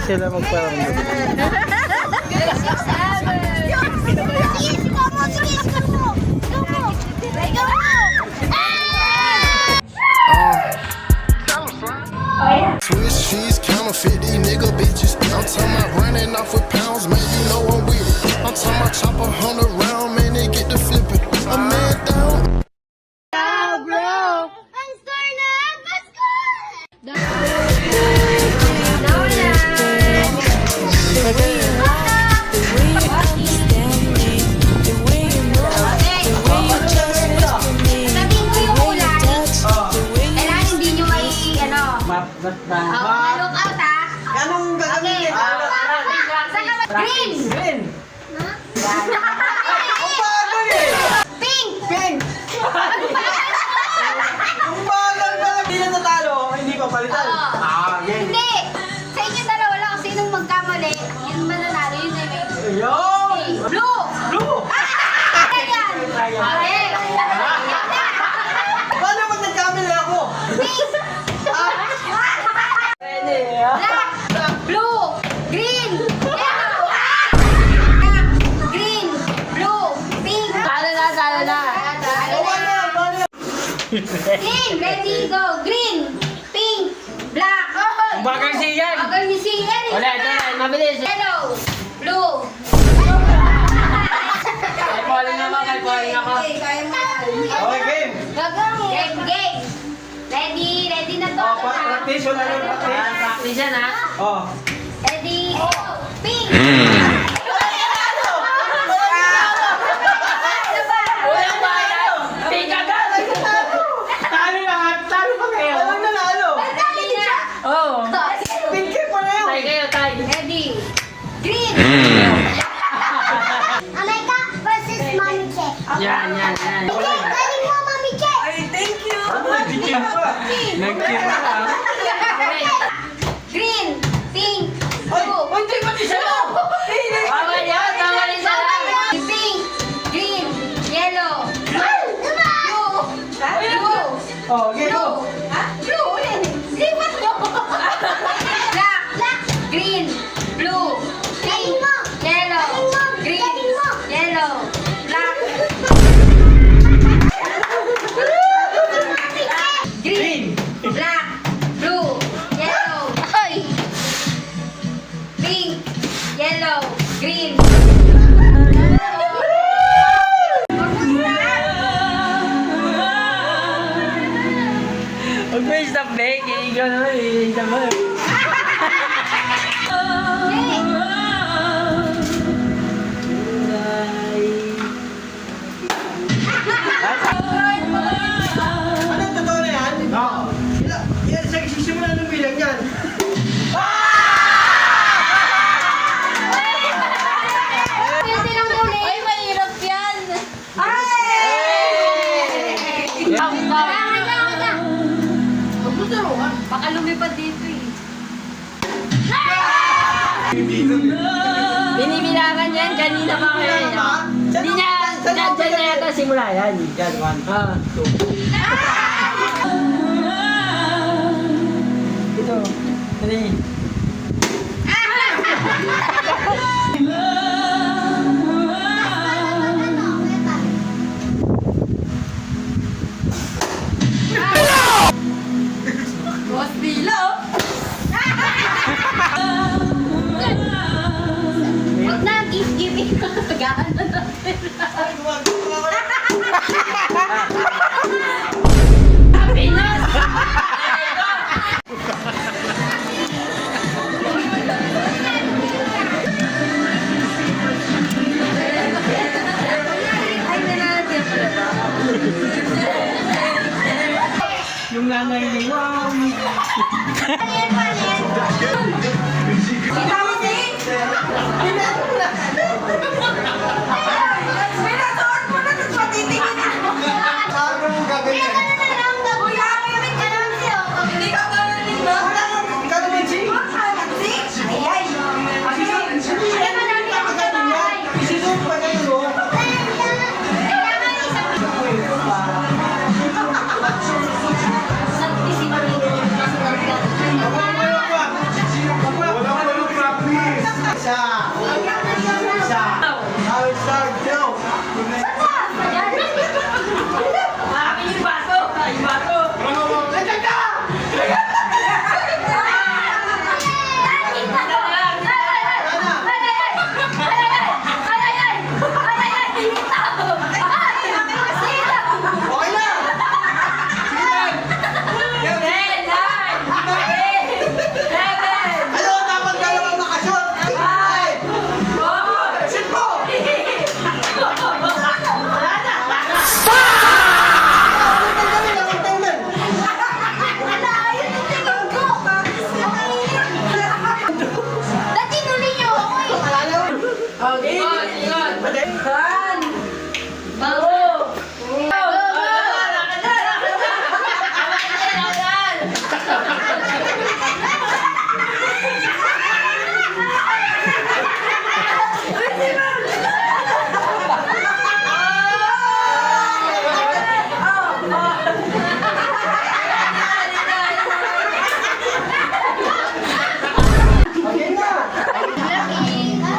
sila magparamdam. Swiss cheese, counterfeit these nigga bitches. I'm talking about running off with pounds, man, you know I'm with it. I'm talking about chop 100 round, man, they get to flipping. A man down. Look out ha! Anong gagawin? Green! Green! Ang bagal eh! Pink! Pink! Ang bagal pala! Hindi na natalo, hindi pa palitan. Game. Hindi! Sa inyo dalawa lang kung sinong magkamali, yun mananalo, yun na yun. Ayun! Blue! Blue! Ayan! Okay! Paano pag nagkamali ako? Pink! Black! Blue! Green! Yellow! Black! Green! Blue! Pink! Talo na. Green! Ready, go! Green! Pink! Black! Bagal siyan. Bagal ni Sian! Wala, ito na, mabilis. Yellow! Blue! Kay Pauling ako. Okay, kaya mo yan. Okay, game! Gagawin! Game! Ready na to. Practice, wala na practice. Practice yan, ha? Oh. Ready, go! Pink! Walang bayan. Pink agad. Talo lahat! Talo pa kayo! Walang nanalo! Oo. Pink pa na yun! Tay kayo, tay. Ready, green! Alayka versus Mami Che. Yan. Galing mo, Mami Che! Nagkikin pa! Nagkira ka. Okay. Green, pink, Ay! blue. Hindi pati siya lang! Bawal yan, bawal isa lang. Pink, green, yellow, blue. Blue. Oh, game Blue. mo! Blue ulit. Lipat mo. Black. Green. Blue. Pink. Yellow. Green. Yellow. Black. Green. Black. Blue. Yellow. Pink. Yellow. Green. Huwag mo i-stop, Beck. Ikaw naman, i-stop mo. Anong totoo na yan? Oo. Yan, sisimula ng bilang yan. Pwede lang ulit. Ay, mahirap yan. Baka lumipad dito eh. Binibilangan yan, kanina pa kayo. Hindi niya, dyan na yata simula yan. Yan, 1, Ah. 2. Ito. Dali. Boss Bilo! Huwag na, gift-giving. Tagaan na natin. Pinas! Ay, nananagyan pala ba? Yung nanay ni wow! Palien, palien. Ikaw din? Pinasuot mo na, tapos patitingin mo. Sabi mo gagawin. Kaya ka na lang, kuya. Gamit ka naman siya. Hindi ka gano'n ba? Wala kang gagawin si? Ayan. Ayan mo lang yan. Isusunod pa ka tulong. Kailangan isang Sa pisipin. Akin yung baso. Yung baso. Okay na! Ano, dapat dalawang makashot! Ay! Shoot mo! Dati tuloy niyo ako eh. Okay. Kan. Bago. Okay na!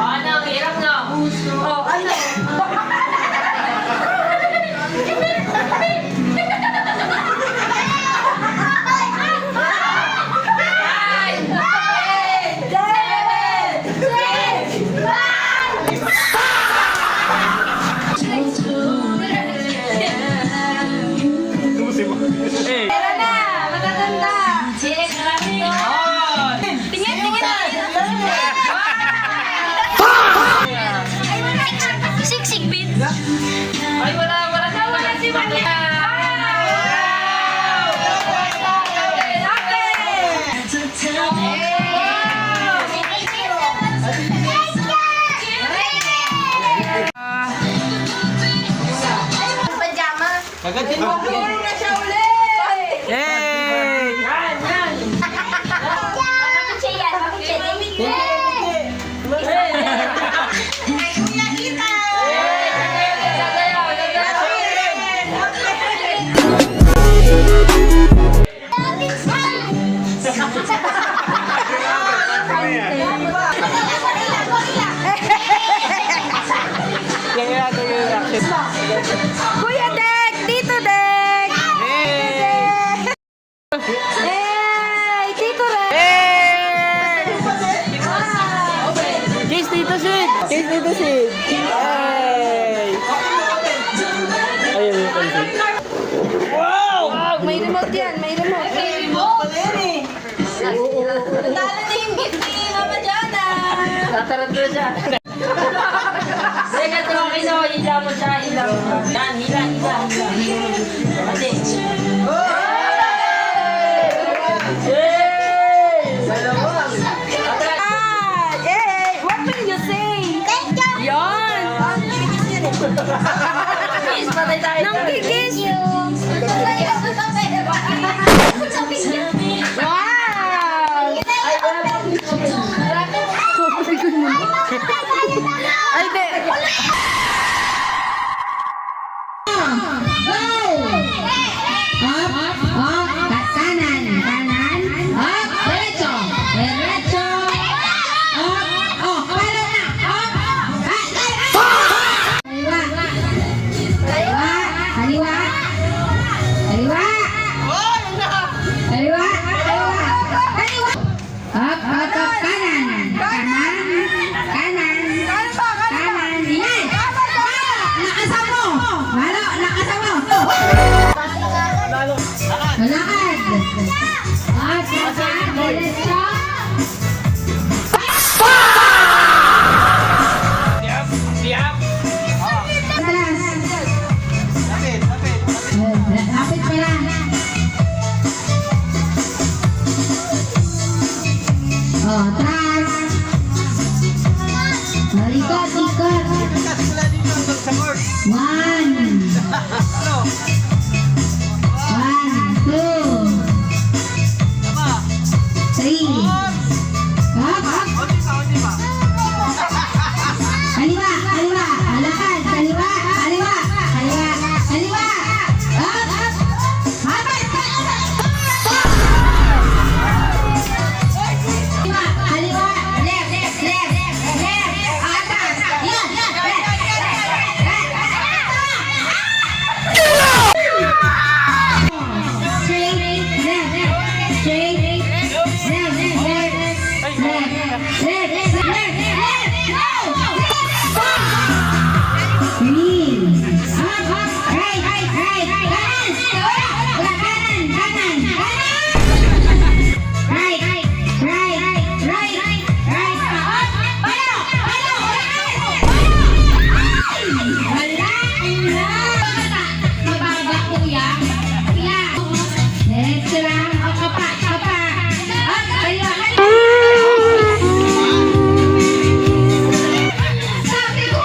Ano, hirap na. Oh, ano? Hey! Tara na, magaganda. Tingin, tingin. Siksik bin. Ay, wala si Mami. Pajama. Kagatin mo! na siya ulit. Hey! Yan. Bakit siya yan? Bakit siya yan? Ay, Kuya Ethan. Kaya ito yung reaction. Kuya Dek! Tito Dek! Hey! Hey! Tito Dek! Hey! Kiss Tito Sid! Kiss Tito Sid! Hey! Ayun yung konti. May remote yan, may remote. May remote? Pala yan eh! Talo na yung gift ni Mama Jana. Tatarantro siya. Teka, tulokin mo. Hila mo siya. Hila mo. Yan, hila. Ate. Hey! What will you say? Thank you! Yan! Kiss, patay tayo. Nang kikis! Wow! Ay, di! Kanan, up, derecho, derecho, up, oh, palo na, kaliwa, kaliwa, kaliwa, kaliwa, up, kanan, yan, nakasan mo, malo, nakasan mo, malakad, at derecho, lapit pala. Oh, atras. Ikot, ikot. Wala dito sa court! 1, 2, 3. Up. Onti pa! Kaliwa, kaliwa. Lakad, kaliwa, kaliwa, kaliwa, kaliwa. Up. Hapat. Kaliwa, left, left, left, left. Atas. Yan, left, left. Ayun na. Mababa, kuya. Kuya. Next lang. O, kapa. Up, kaliwa. Sabi ko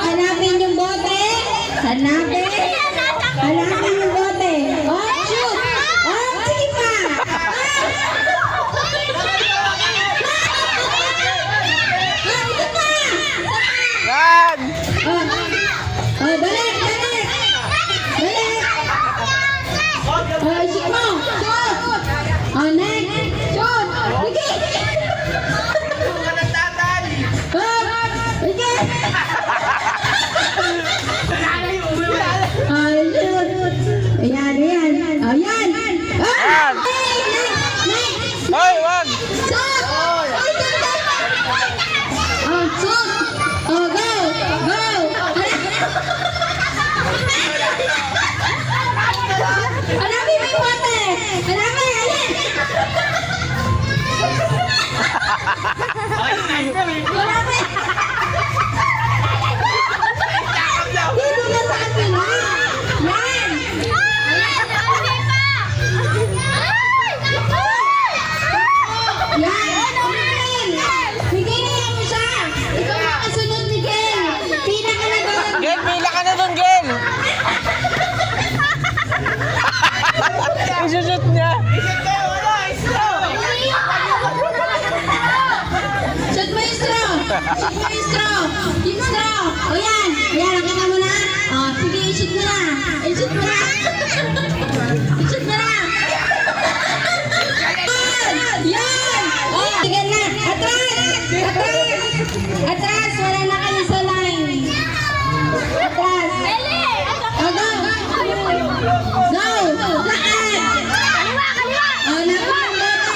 hanapin yung bote. Hanapin yung bote. Oh, shoot. Oh, sige pa. Ito pa. Yan! Oh, balik. Oh, shoot mo. Shoot. Oh, next. Shoot. Sige. Sige. Oh, shoot. Ayan. Oh, yan. Ah! Next. Hoy, wag! Shoot! Oh, shoot! Oh, go! Hanapin mo yung bote! Hanapin! Alin! Hanapin! Dito na sa akin, ha? Yan! Yan! Miguel, mo siya! Ikaw ang kasunod, Miguel! Pinaka na doon! Gel, pila ka na dun, Gel! Isushoot niya! Shoot mo yung straw! Yung straw! O yan! Nakita mo na? O, sige, i-shoot mo na! I-shoot mo na! Yan! O, sige na! Atras! Wala na kayo sa line! Atras! O, go! Lakad! O, nakuha ang bote!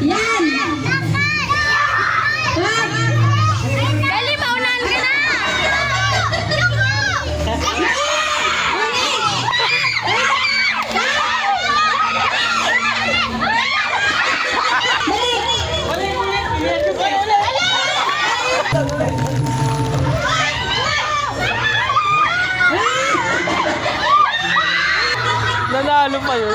Ayan! Yan! Dali, maunahan ka na! Nanalo pa yun.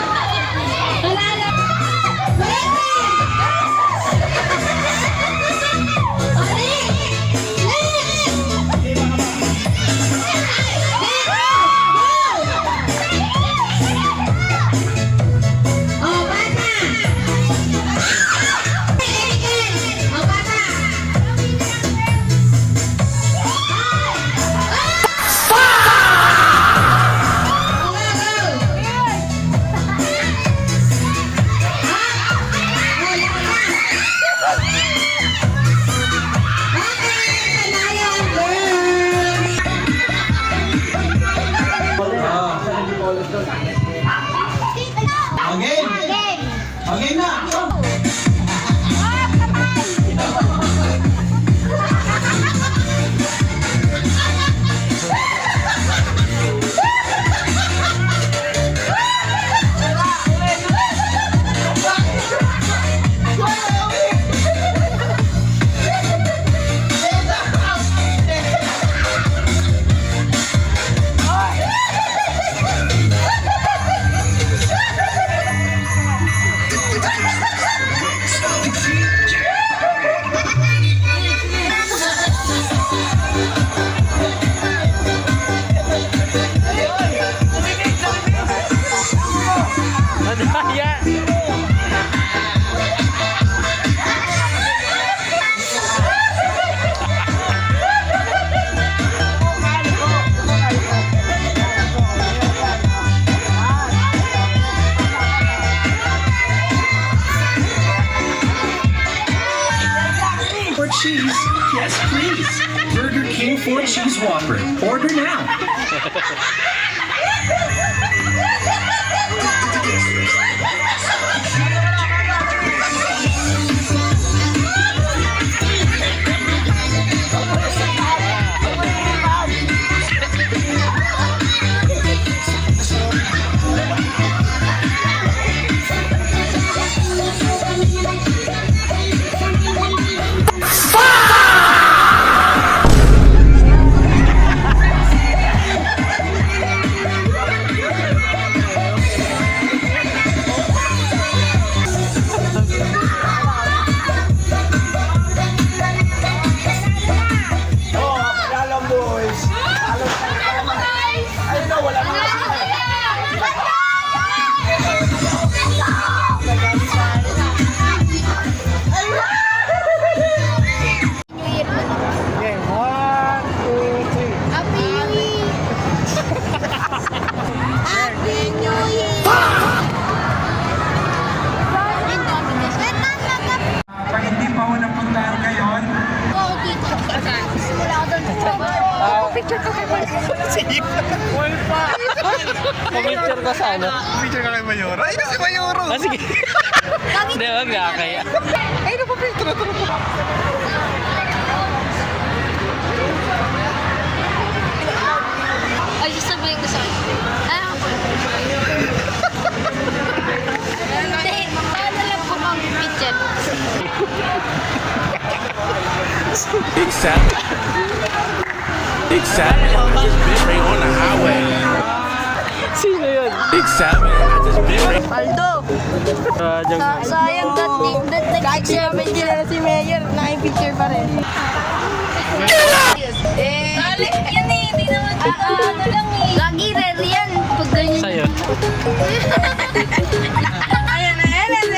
Juice Whopper. Order now. Pag hindi pa ako napuntahan ngayon, Picture ko sa ano? picture ka kay Mayoro. Ay, si Mayoro! Ah, sige. Hindi, wag na kaya. Ay, napapicture ito. Ay, sasabihin ko sa akin. Ano? Hindi, paano lang po kang picture? Big Savage. Big Savage. I just been right on the highway. Sino yun? Big Savage. I just been right. Paldo! Sayang kahit sinabi nila si Mayor, nakipicture pa rin. Dali, yan eh, hindi naman ano lang eh. Lagi red yan, pag ganyan. Sa'yo. Ayan, ayan, ayan.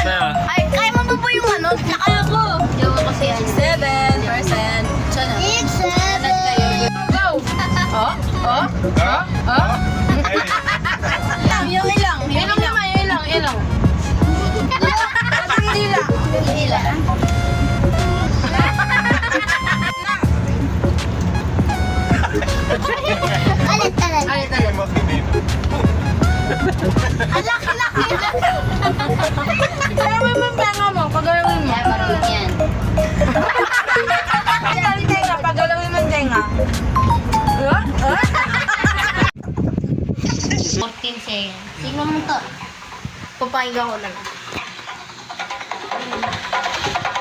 Sa'yo. Ay, kaya mo ba po yung ano? Nakaya ko. Yawa kasi yan. 7%. Sana. 6, 7. Go! Oh? Oh? Oh? Oh? Yung ilang. Yung ilang naman, yung ilang. Ilang. Hindi lang. Hindi lang. Alit talaga. Ay, talaga. Alaki-laki. Kaya mo yung penga mo, paggalawin mo. Kaya marunong yan. Paggalawin tenga, paggalawin mo tenga. Huh? Huh? 14 seconds. Sino mo to? Papahinga ko lang.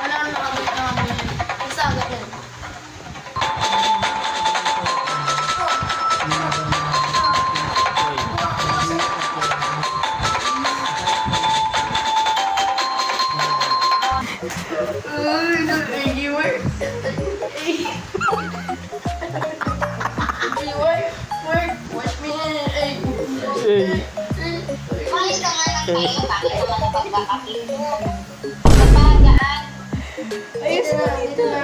Wala nang nakabit. Isa agad yun. Eh, Malis ka nga lang kayo. Bakit naman ang pagkakapil mo? Kapagaan. Ayos na, dito na.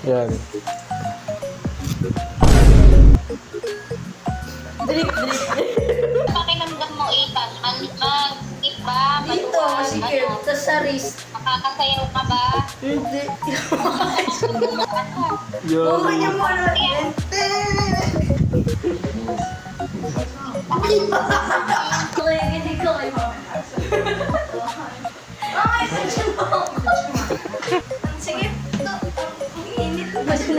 yan. Pakiramdam mo, Ethan. Mag-skip ba? Dito, masikip. Tapos sa wrist. Makakasayaw ka ba? Hindi. Yan. Kanya mo ano. Kaya hindi ko kayo. Sige. Init ba siya?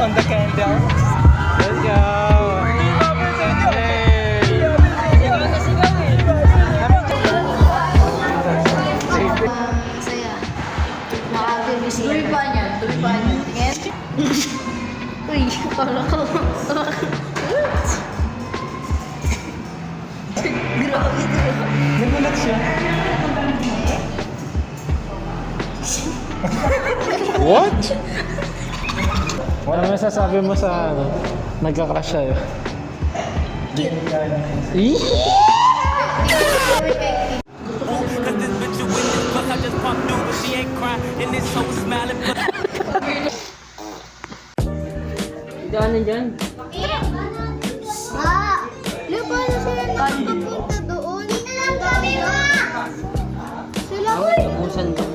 on the candle. Let's go! Saya. Nakakabisi. Tuloy pa niyan. Tingin. Uy, parang ko. Grabe ito. Nagulat siya. What? Ano masasabi mo sa ano? Nagka-crush sa'yo? Daanan dyan. Lupa na sila nakapunta doon. Hindi na lang kami sila ko. Tapusan to.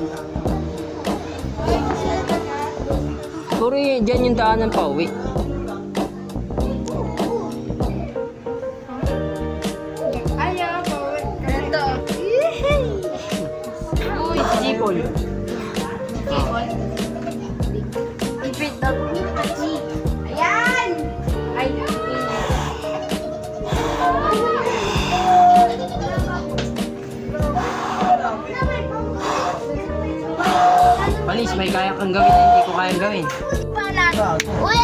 Siguro dyan yung daanan pa uwi. Ayaw po. Ito. Uy, Sipol. ipit na. Ayan! Ay, Panis, may kaya kang gawin na hindi ko kayang gawin. Uy,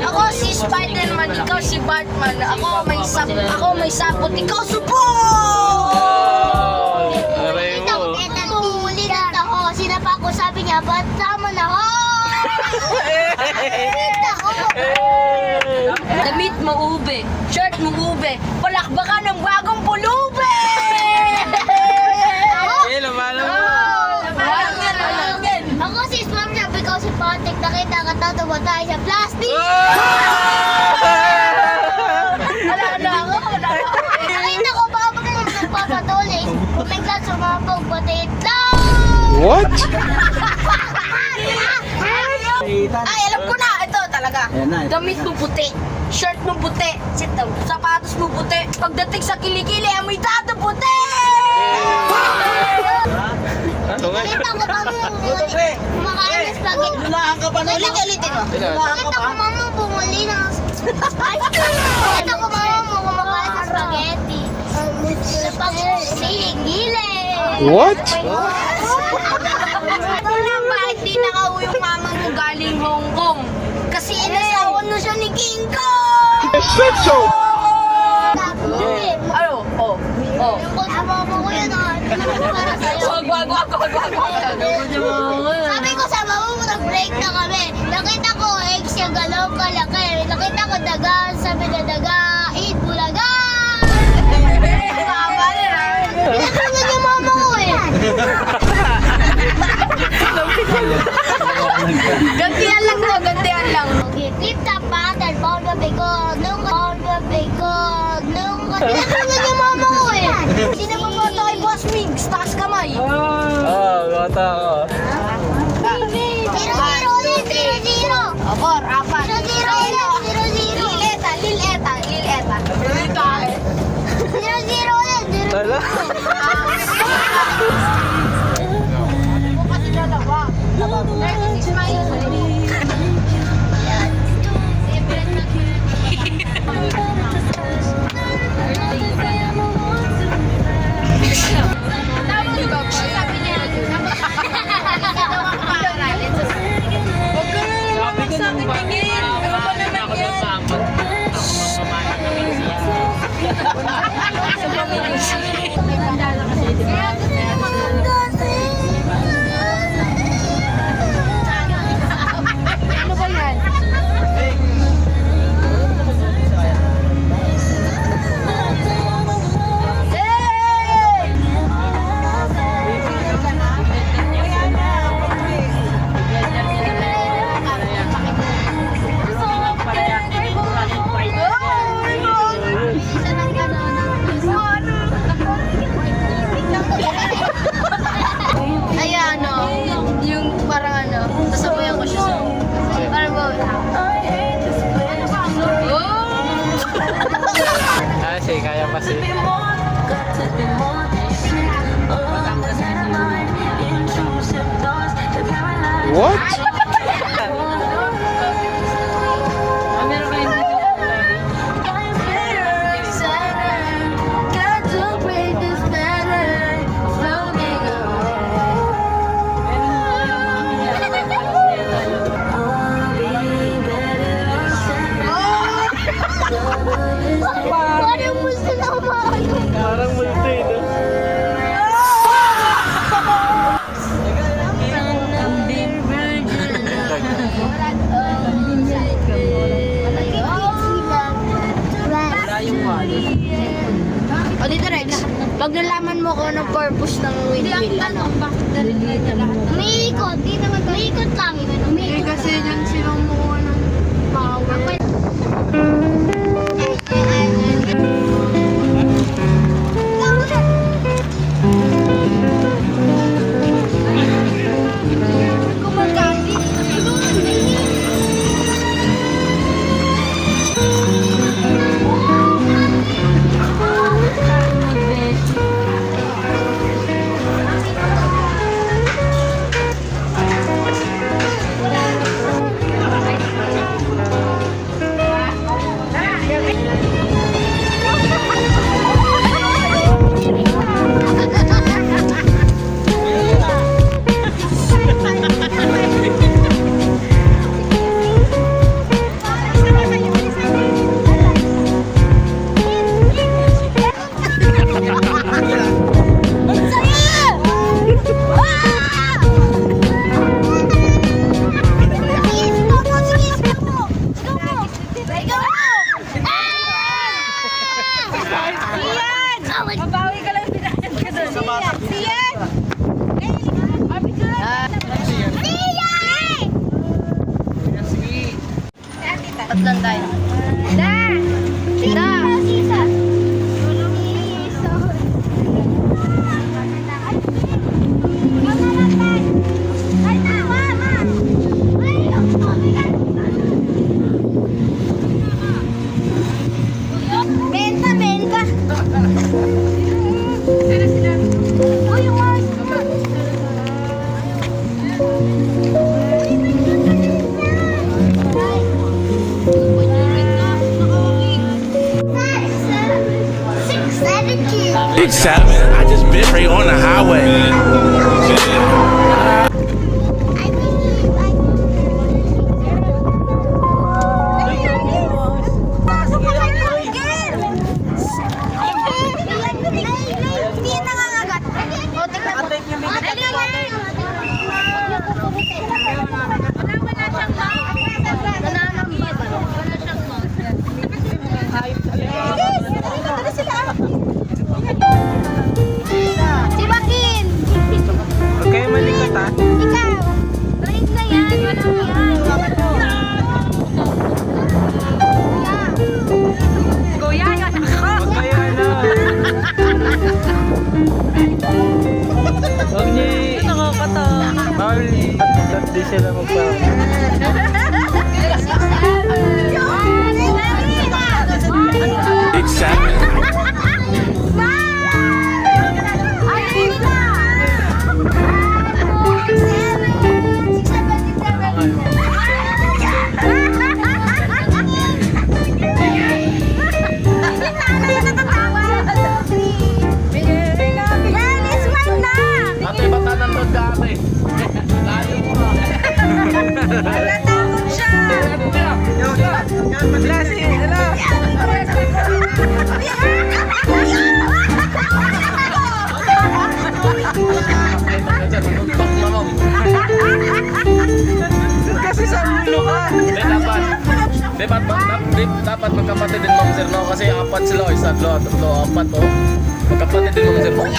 ako si Spider-Man, ikaw si Batman. Ako may sapot, ikaw support! Aray mo. Ulit ako. Sinapa ko, sabi niya, ba't sama na ako? Ulit ako. Damit mo ube, shirt mo ube, palakbakan ng bagong pulube! Ako si Spam, sabi ko si Patek, nakita ka tatawa tayo sa plastic. Nakita ko ba ako nang nagpapatuloy? Kumiglat sumabog, pati itlog. What? Ay, alam ko na, ito talaga. Damit mo puti, shirt mo puti, sapatos mo puti, pagdating sa kilikili, amoy tato puti! Nakita ko ba mo kumakain ng spaghetti? Lunahan ka pa nun. Ulitin mo. Nakita ko mama bumuli ng Nakita ko mama mo kumakain ng spaghetti. Sa pag-siling-gili. What? Ito lang, bakit di nakauwi yung mama mo galing Hong Kong? Kasi inasawan na siya ni King Kong! Ano? Oh. Yung kung sa mama ko yun, para sa'yo. Sabi ko sa mama mo, nag-break na kami. Nakita ko, eggs yung galaw kalaki. Nakita ko daga, sabi na daga, eat bulaga. Pinatulog yung mama ko eh. Gantihan lang mo, gantihan lang. Okay, flip top pattern, pound the bigog, nung pinatulog yung mama ko eh. Sino mo po ito kay Boss Migs? Taas kamay. Bata ako. 0-0 ulit, 0-0. Abor, apat. 0-0 ulit, 0-0. Lileta. 0-0 ulit, 0-0. Tala. Bukas sila dalawa. 36 miles. Sabi niya, huwag ka na naman sa akin tingin. Ano ba naman yan? Ano ba yan? Ayan, ano, yung parang ano, sasabayan ko siya. Parang ba? Sige, kaya pa si. What? mo kung anong purpose ng windmill. Ano? Umiikot. Di naman umiikot lang. Umiikot. Kasi dyan silang mukha ng power. Mabawi ka lang pinayad ka doon. Siyan! Tatlan tayo. Benta, benta. Uy, yung mas. Big 7, I just bit right on the highway. Hindi nangangagat. O, tignan mo. Si Bakin! Huwag kayo malikot ha. Ikaw! Balik na yan! Walang yan! Kuya, yung ako. Huwag kayo ano. Huwag niyo. Bawal. Ba't di sila magpapalaki? Big 7. Ate, batanan doon ka ate. Layo mo. Natatakot siya. Kasi sa ulo ka. Dapat magkapatid din Ma'am Sir, no? Kasi apat sila, isa, dalawa, tatlo, apat, oh. Magkapatid din Ma'am Sir.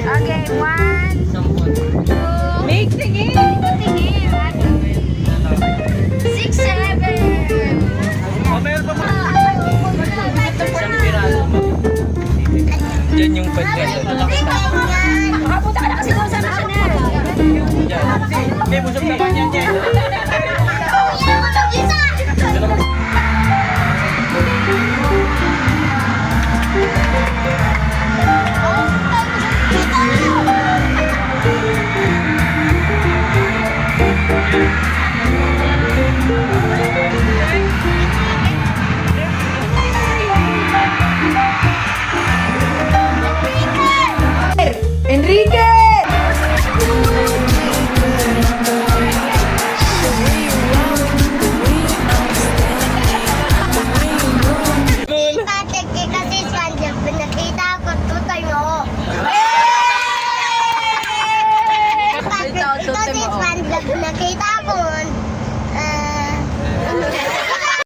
Okay, 1, 2, Make tingin. 6, 7. Yan yung pagkasa. Makapunta ka na kasi doon sa national. Hindi, busog naman yan yan. Kuya, mag-isa! Enrique! Kasi SpongeBob, nakita ko tutoy mo. Nakita